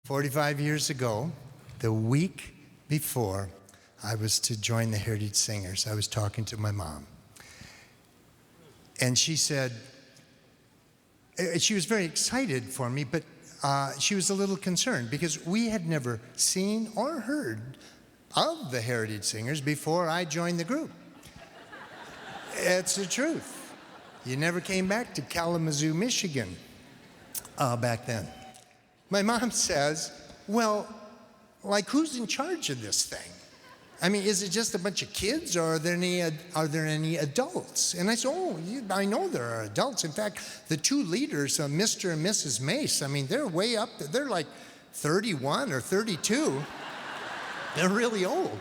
45 years ago, the week before I was to join the Heritage Singers, I was talking to my mom. And she said, she was very excited for me, but she was a little concerned because we had never seen or heard of the Heritage Singers before I joined the group. It's the truth. You never came back to Kalamazoo, Michigan back then. My mom says, well, like who's in charge of this thing? I mean, is it just a bunch of kids or are there any adults? And I said, oh, I know there are adults. In fact, the two leaders, Mr. and Mrs. Mace, I mean, they're way up there. They're like 31 or 32. They're really old.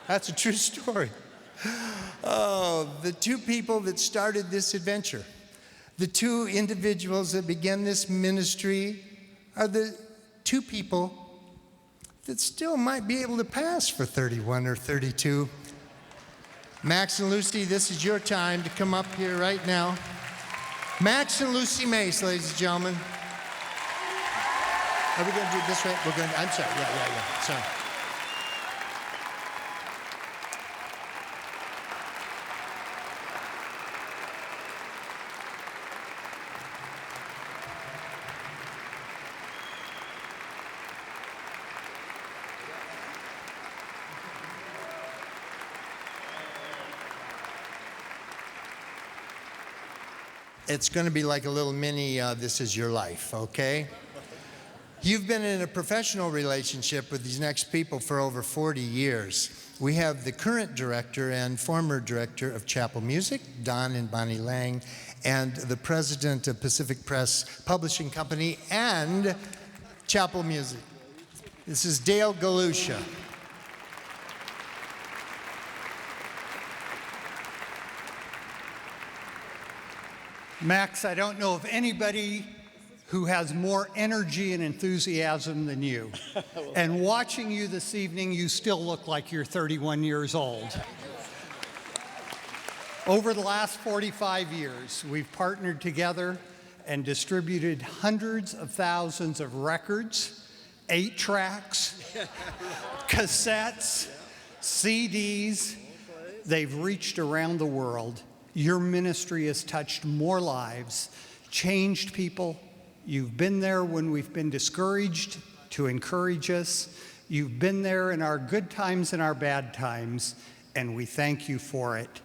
That's a true story. Oh, the two people that started this adventure, the two individuals that began this ministry are the two people that still might be able to pass for 31 or 32. Max and Lucy, this is your time to come up here right now. Max and Lucy Mace, ladies and gentlemen. Are we going to do it this way? I'm sorry, yeah, sorry. It's going to be like a little mini This Is Your Life, okay? You've been in a professional relationship with these next people for over 40 years. We have the current director and former director of Chapel Music, Don and Bonnie Lang, and the president of Pacific Press Publishing Company and Chapel Music. This is Dale Galusha. Max, I don't know of anybody who has more energy and enthusiasm than you. And watching you this evening, you still look like you're 31 years old. Over the last 45 years, we've partnered together and distributed hundreds of thousands of records, 8-tracks, cassettes, CDs. They've reached around the world. Your ministry has touched more lives, changed people. You've been there when we've been discouraged to encourage us. You've been there in our good times and our bad times, and we thank you for it.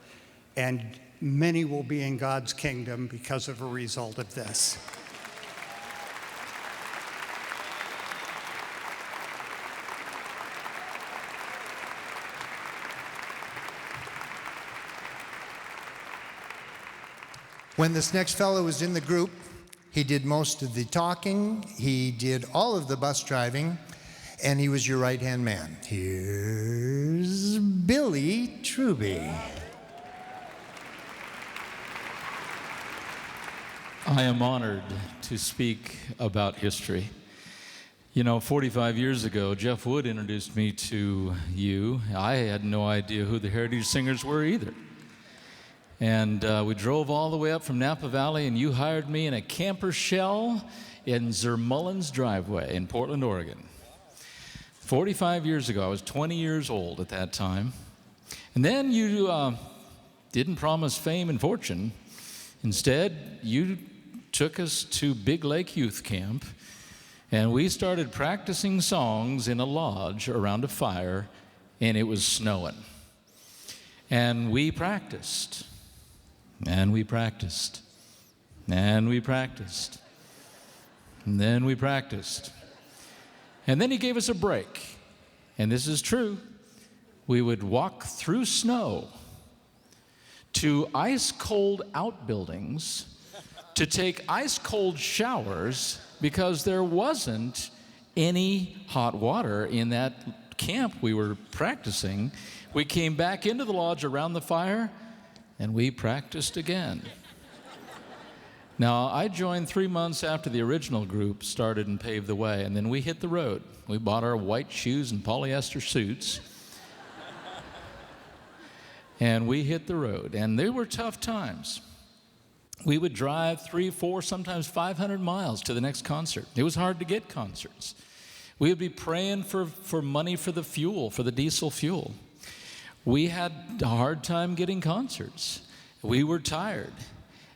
And many will be in God's kingdom because of a result of this. When this next fellow was in the group, he did most of the talking, he did all of the bus driving, and he was your right-hand man. Here's Billy Truby. I am honored to speak about history. You know, 45 years ago, Jeff Wood introduced me to you. I had no idea who the Heritage Singers were either. And we drove all the way up from Napa Valley, and you hired me in a camper shell in Zermullen's driveway in Portland, Oregon. 45 years ago, I was 20 years old at that time. And then you didn't promise fame and fortune. Instead, you took us to Big Lake Youth Camp, and we started practicing songs in a lodge around a fire, and it was snowing. And we practiced. And we practiced, and we practiced, and then we practiced. And then he gave us a break, and this is true. We would walk through snow to ice-cold outbuildings to take ice-cold showers because there wasn't any hot water in that camp we were practicing. We came back into the lodge around the fire, and we practiced again. Now, I joined 3 months after the original group started and paved the way, and then we hit the road. We bought our white shoes and polyester suits, and we hit the road, and they were tough times. We would drive 3, 4, sometimes 500 miles to the next concert. It was hard to get concerts. We would be praying for money for the fuel, for the diesel fuel. We had a hard time getting concerts. We were tired.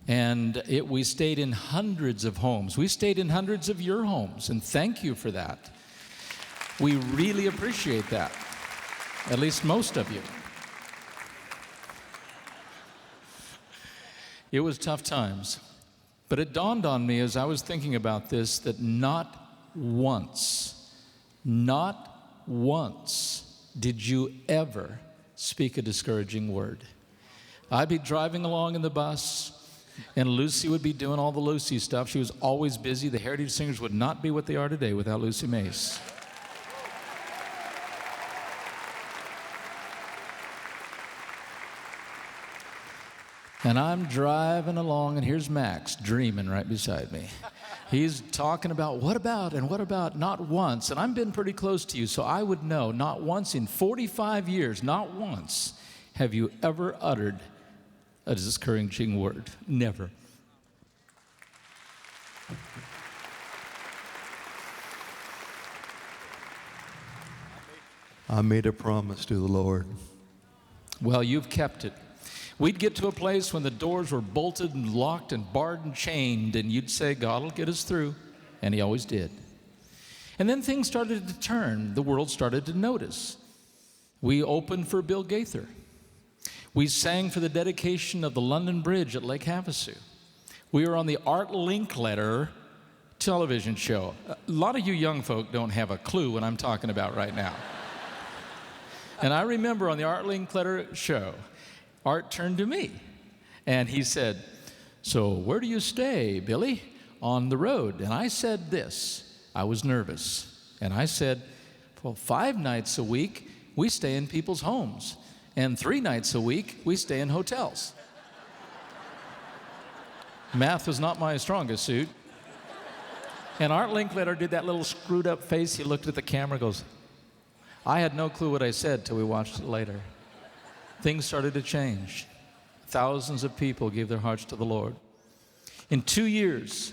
And we stayed in hundreds of homes. We stayed in hundreds of your homes, and thank you for that. We really appreciate that, at least most of you. It was tough times, but it dawned on me as I was thinking about this that not once did you ever speak a discouraging word. I'd be driving along in the bus, and Lucy would be doing all the Lucy stuff. She was always busy. The Heritage Singers would not be what they are today without Lucy Mace. And I'm driving along, and here's Max dreaming right beside me. He's talking about what about, not once. And I've been pretty close to you, so I would know, not once in 45 years, not once have you ever uttered a discouraging word. Never. I made a promise to the Lord. Well, you've kept it. We'd get to a place when the doors were bolted and locked and barred and chained, and you'd say, God will get us through. And he always did. And then things started to turn. The world started to notice. We opened for Bill Gaither. We sang for the dedication of the London Bridge at Lake Havasu. We were on the Art Linkletter television show. A lot of you young folk don't have a clue what I'm talking about right now. And I remember on the Art Linkletter show, Art turned to me, and he said, so where do you stay, Billy? On the road. And I said this. I was nervous. And I said, well, 5 nights a week, we stay in people's homes. And 3 nights a week, we stay in hotels. Math was not my strongest suit. And Art Linkletter did that little screwed up face. He looked at the camera and goes, I had no clue what I said till we watched it later. Things started to change. Thousands of people gave their hearts to the Lord. In 2 years,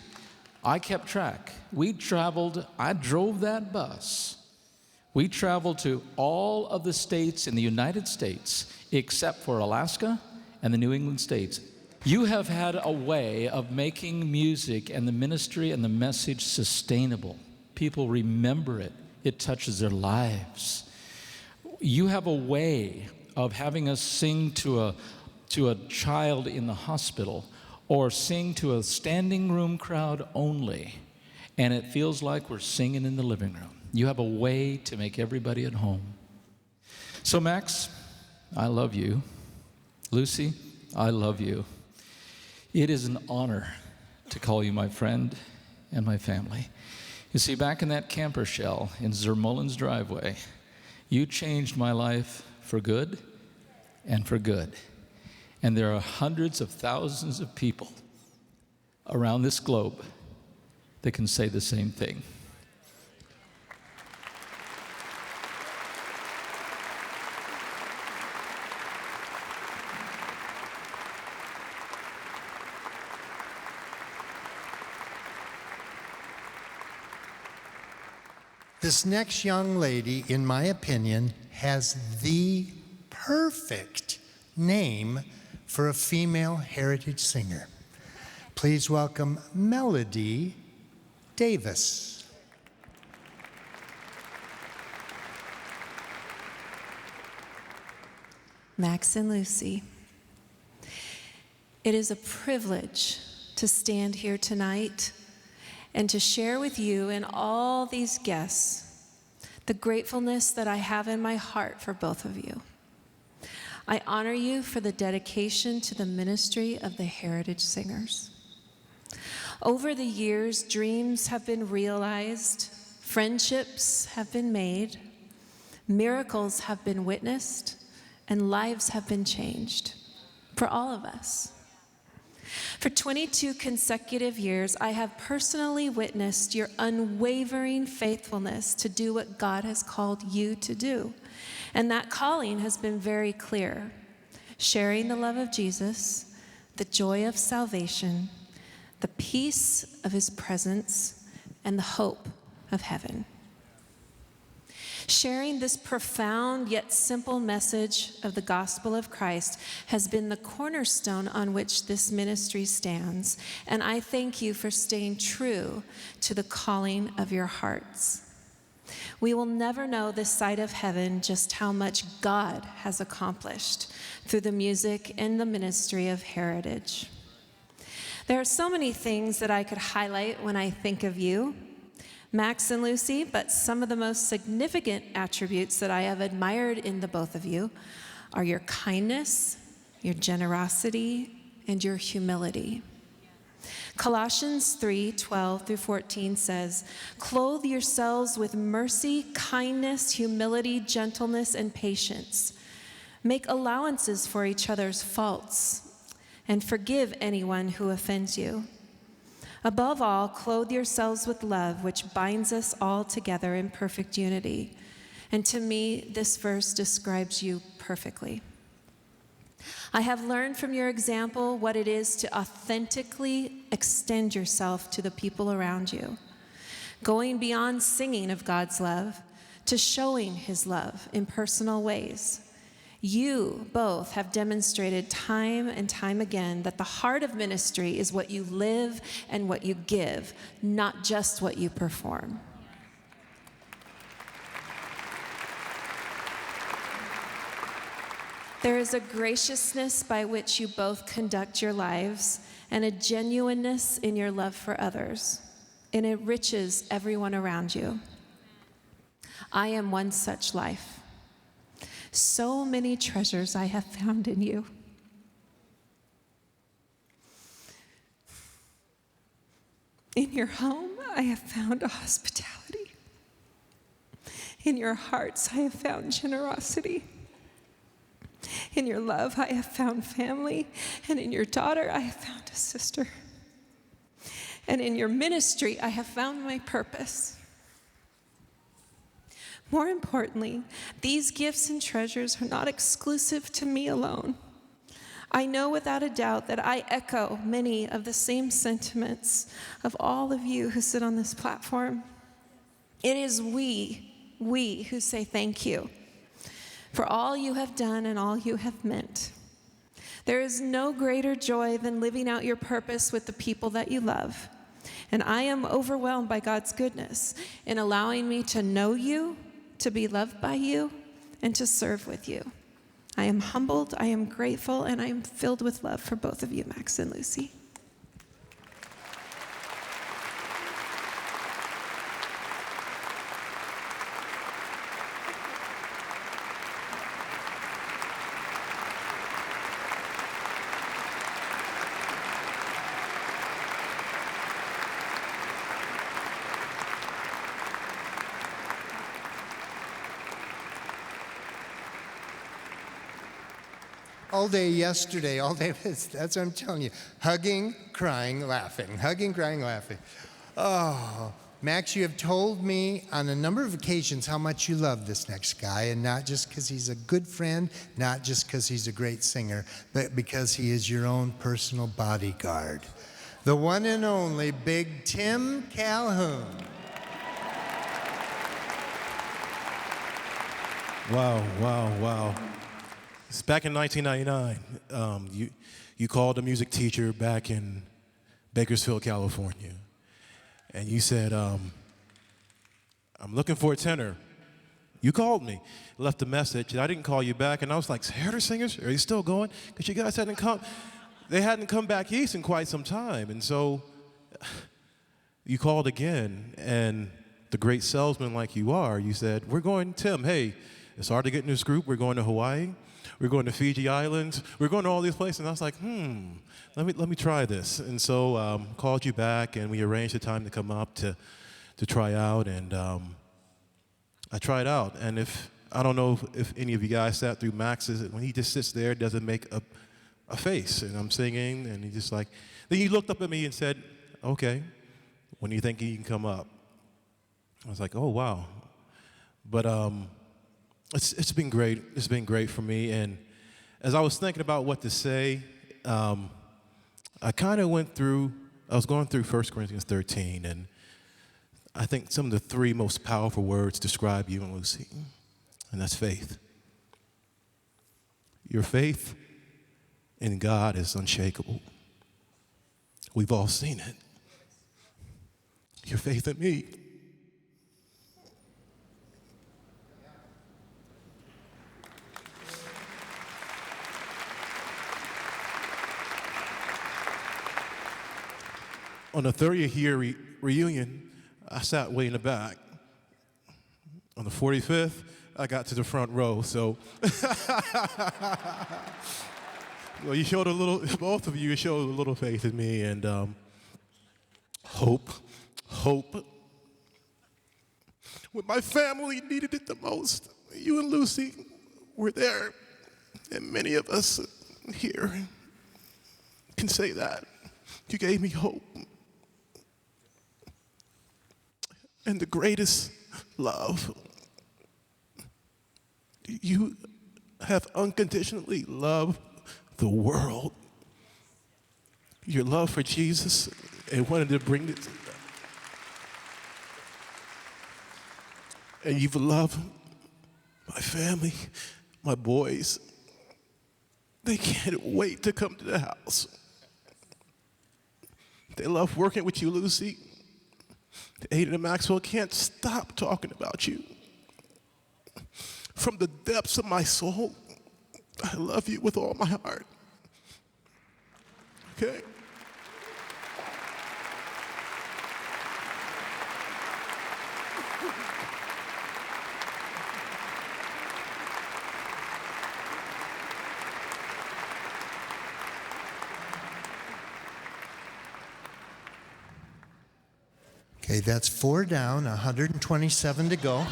I kept track. I drove that bus. We traveled to all of the states in the United States except for Alaska and the New England states. You have had a way of making music and the ministry and the message sustainable. People remember it. It touches their lives. You have a way of having us sing to a child in the hospital or sing to a standing room crowd only, and it feels like we're singing in the living room. You have a way to make everybody at home. So Max, I love you. Lucy, I love you. It is an honor to call you my friend and my family. You see, back in that camper shell in Zermullen's driveway, you changed my life for good and for good. And there are hundreds of thousands of people around this globe that can say the same thing. This next young lady, in my opinion, has the perfect name for a female heritage singer. Please welcome Melody Davis. Max and Lucy, it is a privilege to stand here tonight and to share with you and all these guests the gratefulness that I have in my heart for both of you. I honor you for the dedication to the ministry of the Heritage Singers. Over the years, dreams have been realized, friendships have been made, miracles have been witnessed, and lives have been changed for all of us. For 22 consecutive years, I have personally witnessed your unwavering faithfulness to do what God has called you to do. And that calling has been very clear: sharing the love of Jesus, the joy of salvation, the peace of his presence, and the hope of heaven. Sharing this profound yet simple message of the gospel of Christ has been the cornerstone on which this ministry stands, and I thank you for staying true to the calling of your hearts. We will never know this side of heaven just how much God has accomplished through the music and the ministry of Heritage. There are so many things that I could highlight when I think of you, Max and Lucy, but some of the most significant attributes that I have admired in the both of you are your kindness, your generosity, and your humility. Colossians 3:12-14 says, "Clothe yourselves with mercy, kindness, humility, gentleness, and patience. Make allowances for each other's faults, and forgive anyone who offends you. Above all, clothe yourselves with love, which binds us all together in perfect unity." And to me, this verse describes you perfectly. I have learned from your example what it is to authentically extend yourself to the people around you, going beyond singing of God's love to showing his love in personal ways. You both have demonstrated time and time again that the heart of ministry is what you live and what you give, not just what you perform. There is a graciousness by which you both conduct your lives and a genuineness in your love for others. It enriches everyone around you. I am one such life. So many treasures I have found in you. In your home, I have found hospitality. In your hearts, I have found generosity. In your love, I have found family. And in your daughter, I have found a sister. And in your ministry, I have found my purpose. More importantly, these gifts and treasures are not exclusive to me alone. I know without a doubt that I echo many of the same sentiments of all of you who sit on this platform. It is we who say thank you for all you have done and all you have meant. There is no greater joy than living out your purpose with the people that you love. And I am overwhelmed by God's goodness in allowing me to know you, to be loved by you, and to serve with you. I am humbled, I am grateful, and I am filled with love for both of you, Max and Lucy. All day yesterday, all day, that's what I'm telling you. Hugging, crying, laughing. Hugging, crying, laughing. Oh, Max, you have told me on a number of occasions how much you love this next guy, and not just because he's a good friend, not just because he's a great singer, but because he is your own personal bodyguard. The one and only Big Tim Calhoun. Wow. It's back in 1999. You called a music teacher back in Bakersfield, California, and you said, I'm looking for a tenor. You called me, left a message, and I didn't call you back, and I was like, Heritage Singers, are you still going? Because you guys hadn't come back east in quite some time, and so you called again, and the great salesman like you are, you said, we're going, Tim, hey, it's hard to get in this group, we're going to Hawaii. We're going to Fiji Islands. We're going to all these places. And I was like, let me try this. And so called you back, and we arranged a time to come up to try out. And I tried out. And I don't know if any of you guys sat through Max's, when he just sits there, doesn't make a face. And I'm singing, and he just like, then he looked up at me and said, okay, when do you think you can come up? I was like, oh, wow. But it's been great. It's been great for me. And as I was thinking about what to say, I was going through 1 Corinthians 13, and I think some of the three most powerful words describe you and Lucy, and that's faith. Your faith in God is unshakable. We've all seen it. Your faith in me. On the 30th year reunion, I sat way in the back. On the 45th, I got to the front row, so. Well, you showed both of you showed a little faith in me, and hope. When my family needed it the most, you and Lucy were there, and many of us here can say that. You gave me hope. And the greatest love, you have unconditionally loved the world. Your love for Jesus and wanted to bring it. And you've loved my family, my boys. They can't wait to come to the house. They love working with you, Lucy. Aiden and Maxwell can't stop talking about you. From the depths of my soul, I love you with all my heart. Okay? Okay, that's 4 down, 127 to go.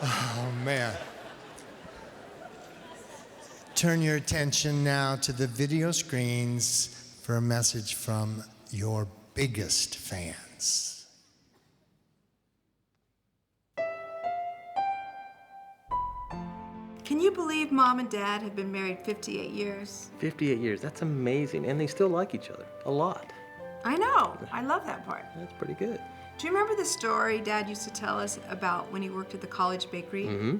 Oh, man. Turn your attention now to the video screens for a message from your biggest fans. Can you believe Mom and Dad have been married 58 years? 58 years, that's amazing. And they still like each other a lot. I know. I love that part. That's pretty good. Do you remember the story Dad used to tell us about when he worked at the college bakery? Mm-hmm.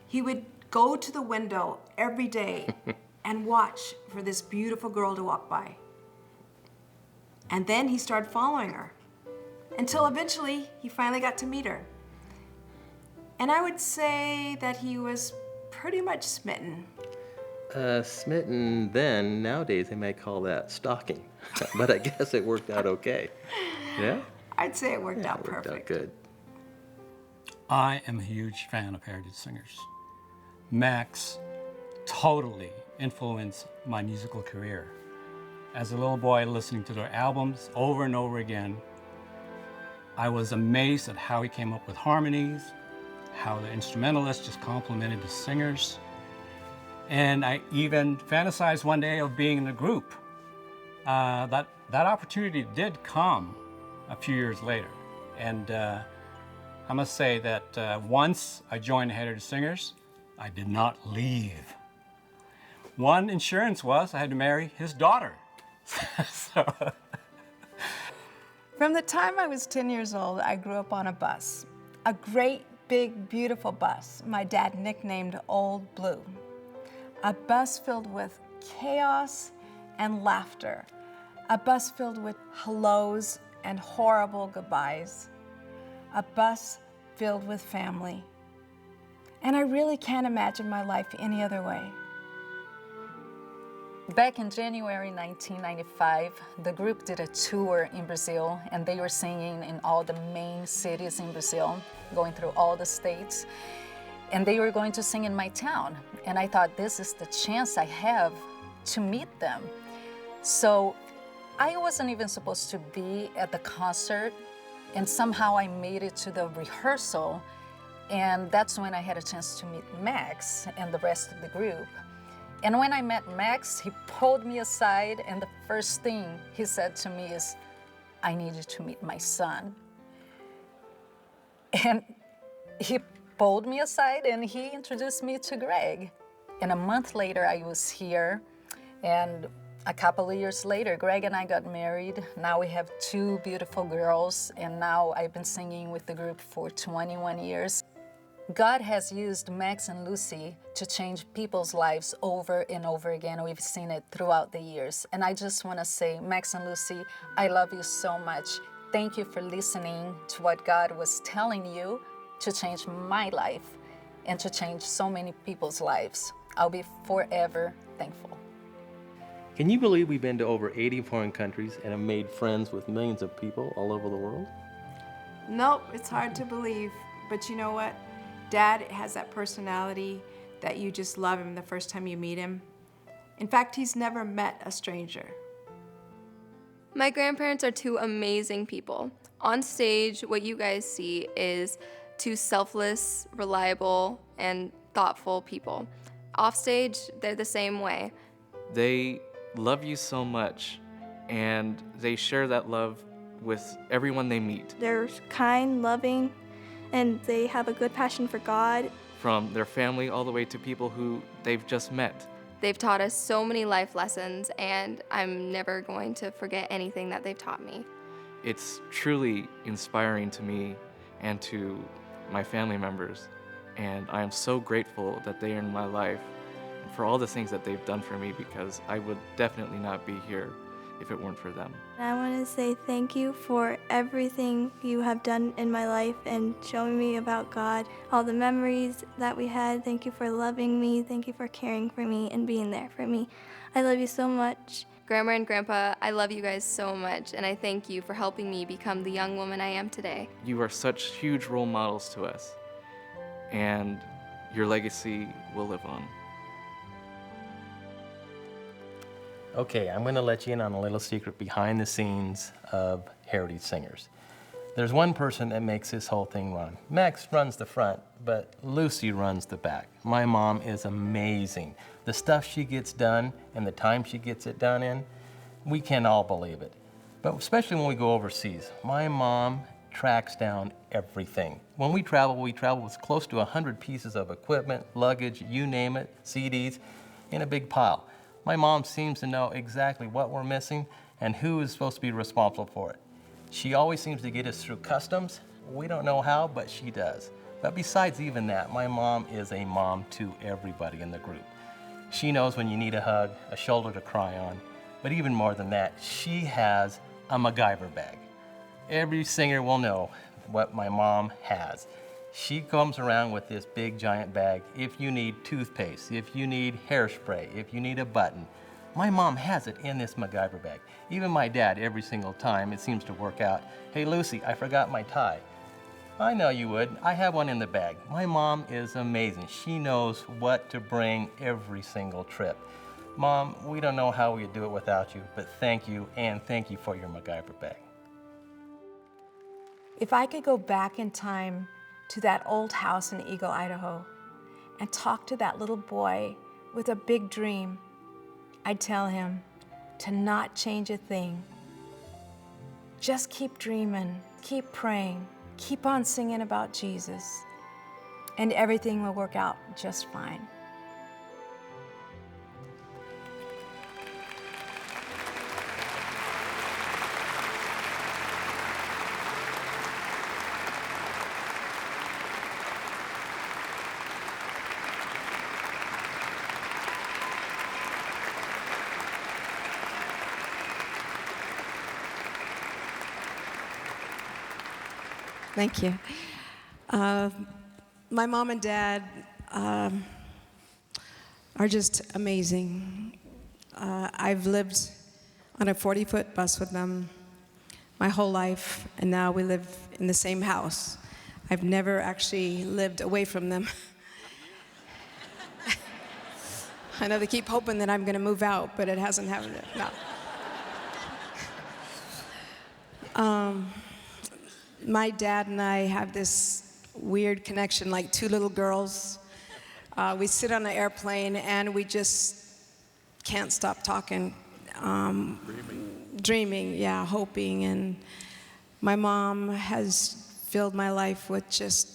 He would go to the window every day and watch for this beautiful girl to walk by. And then he started following her until eventually he finally got to meet her. And I would say that he was pretty much smitten. Smitten then, nowadays they might call that stalking. But I guess it worked out okay. Yeah? I'd say it worked out It worked perfect. out good. I am a huge fan of Heritage Singers. Max totally influenced my musical career. As a little boy listening to their albums over and over again, I was amazed at how he came up with harmonies, how the instrumentalists just complimented the singers. And I even fantasized one day of being in a group. That opportunity did come a few years later. And I must say that once I joined the Heritage Singers, I did not leave. One insurance was I had to marry his daughter. So. From the time I was 10 years old, I grew up on a bus. A great, big, beautiful bus my dad nicknamed Old Blue. A bus filled with chaos and laughter. A bus filled with hellos and horrible goodbyes. A bus filled with family. And I really can't imagine my life any other way. Back in January 1995, the group did a tour in Brazil, and they were singing in all the main cities in Brazil, going through all the states. And they were going to sing in my town. And I thought, this is the chance I have to meet them. So I wasn't even supposed to be at the concert, and somehow I made it to the rehearsal. And that's when I had a chance to meet Max and the rest of the group. And when I met Max, he pulled me aside, and the first thing he said to me is, I need you to meet my son. And he pulled me aside and he introduced me to Greg. And a month later, I was here, and a couple of years later, Greg and I got married. Now we have 2 beautiful girls, and now I've been singing with the group for 21 years. God has used Max and Lucy to change people's lives over and over again. We've seen it throughout the years. And I just want to say, Max and Lucy, I love you so much. Thank you for listening to what God was telling you to change my life and to change so many people's lives. I'll be forever thankful. Can you believe we've been to over 80 foreign countries and have made friends with millions of people all over the world? Nope, it's hard to believe. But you know what? Dad has that personality that you just love him the first time you meet him. In fact, he's never met a stranger. My grandparents are 2 amazing people. On stage, what you guys see is 2 selfless, reliable, and thoughtful people. Off stage, they're the same way. They love you so much, and they share that love with everyone they meet. They're kind, loving, and they have a good passion for God. From their family all the way to people who they've just met. They've taught us so many life lessons, and I'm never going to forget anything that they've taught me. It's truly inspiring to me and to my family members, and I am so grateful that they are in my life and for all the things that they've done for me, because I would definitely not be here if it weren't for them. I want to say thank you for everything you have done in my life and showing me about God, all the memories that we had. Thank you for loving me. Thank you for caring for me and being there for me. I love you so much. Grandma and Grandpa, I love you guys so much, and I thank you for helping me become the young woman I am today. You are such huge role models to us, and your legacy will live on. Okay, I'm going to let you in on a little secret behind the scenes of Heritage Singers. There's one person that makes this whole thing run. Max runs the front, but Lucy runs the back. My mom is amazing. The stuff she gets done and the time she gets it done in, we can't all believe it. But especially when we go overseas, my mom tracks down everything. When we travel with close to 100 pieces of equipment, luggage, you name it, CDs, in a big pile. My mom seems to know exactly what we're missing and who is supposed to be responsible for it. She always seems to get us through customs. We don't know how, but she does. But besides even that, my mom is a mom to everybody in the group. She knows when you need a hug, a shoulder to cry on, but even more than that, she has a MacGyver bag. Every singer will know what my mom has. She comes around with this big giant bag. If you need toothpaste, if you need hairspray, if you need a button, my mom has it in this MacGyver bag. Even my dad, every single time, it seems to work out. Hey Lucy, I forgot my tie. I know you would. I have one in the bag. My mom is amazing. She knows what to bring every single trip. Mom, we don't know how we'd do it without you, but thank you, and thank you for your MacGyver bag. If I could go back in time to that old house in Eagle, Idaho, and talk to that little boy with a big dream, I'd tell him to not change a thing. Just keep dreaming, keep praying, keep on singing about Jesus, and everything will work out just fine. Thank you. My mom and dad are just amazing. I've lived on a 40-foot bus with them my whole life, and now we live in the same house. I've never actually lived away from them. I know they keep hoping that I'm going to move out, but it hasn't happened. No. My dad and I have this weird connection, like two little girls. We sit on an airplane and we just can't stop talking. Dreaming, yeah, hoping. And my mom has filled my life with just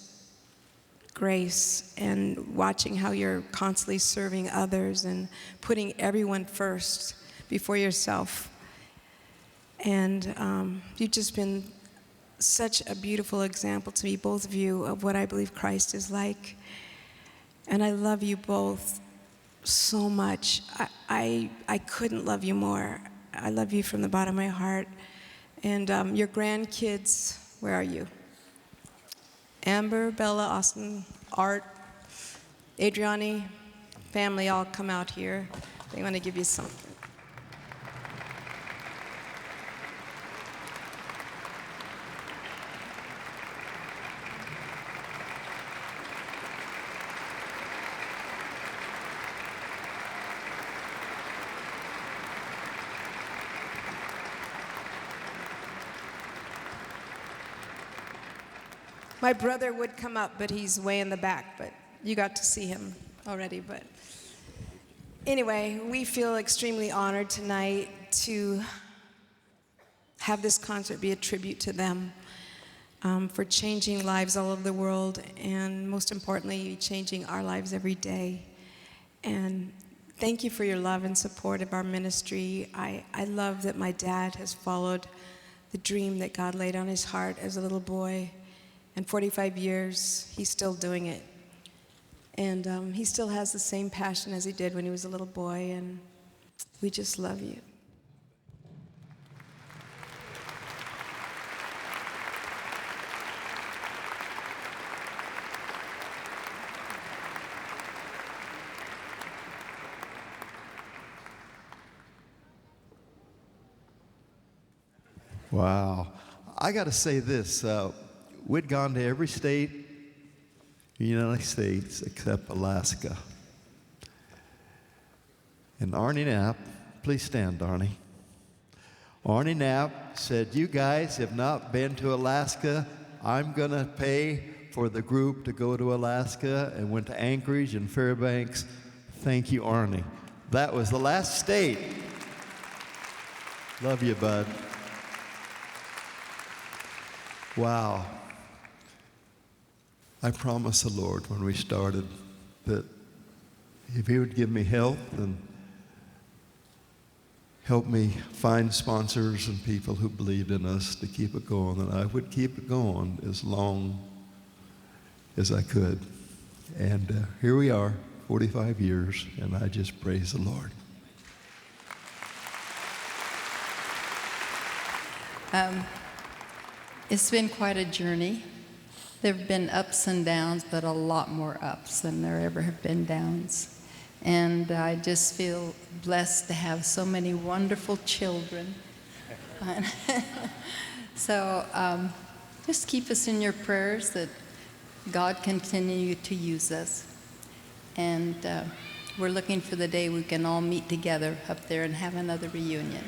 grace and watching how you're constantly serving others and putting everyone first before yourself. And you've just been such a beautiful example to me, both of you, of what I believe Christ is like. And I love you both so much. I couldn't love you more. I love you from the bottom of my heart. And your grandkids, where are you? Amber, Bella, Austin, Art, Adriani, family, all come out here. They want to give you something. My brother would come up, but he's way in the back, but you got to see him already. But anyway, we feel extremely honored tonight to have this concert be a tribute to them for changing lives all over the world, and most importantly, changing our lives every day. And thank you for your love and support of our ministry. I love that my dad has followed the dream that God laid on his heart as a little boy. And 45 years, he's still doing it. And he still has the same passion as he did when he was a little boy, and we just love you. Wow. I got to say this. We'd gone to every state in the United States except Alaska. And Arnie Knapp, please stand, Arnie. Arnie Knapp said, "You guys have not been to Alaska. I'm going to pay for the group to go to Alaska," and went to Anchorage and Fairbanks. Thank you, Arnie. That was the last state. Love you, bud. Wow. I promised the Lord when we started that if He would give me help and help me find sponsors and people who believed in us to keep it going, that I would keep it going as long as I could. And here we are, 45 years, and I just praise the Lord. It's been quite a journey. There have been ups and downs, but a lot more ups than there ever have been downs. And I just feel blessed to have so many wonderful children. So just keep us in your prayers that God continue to use us. And we're looking for the day we can all meet together up there and have another reunion.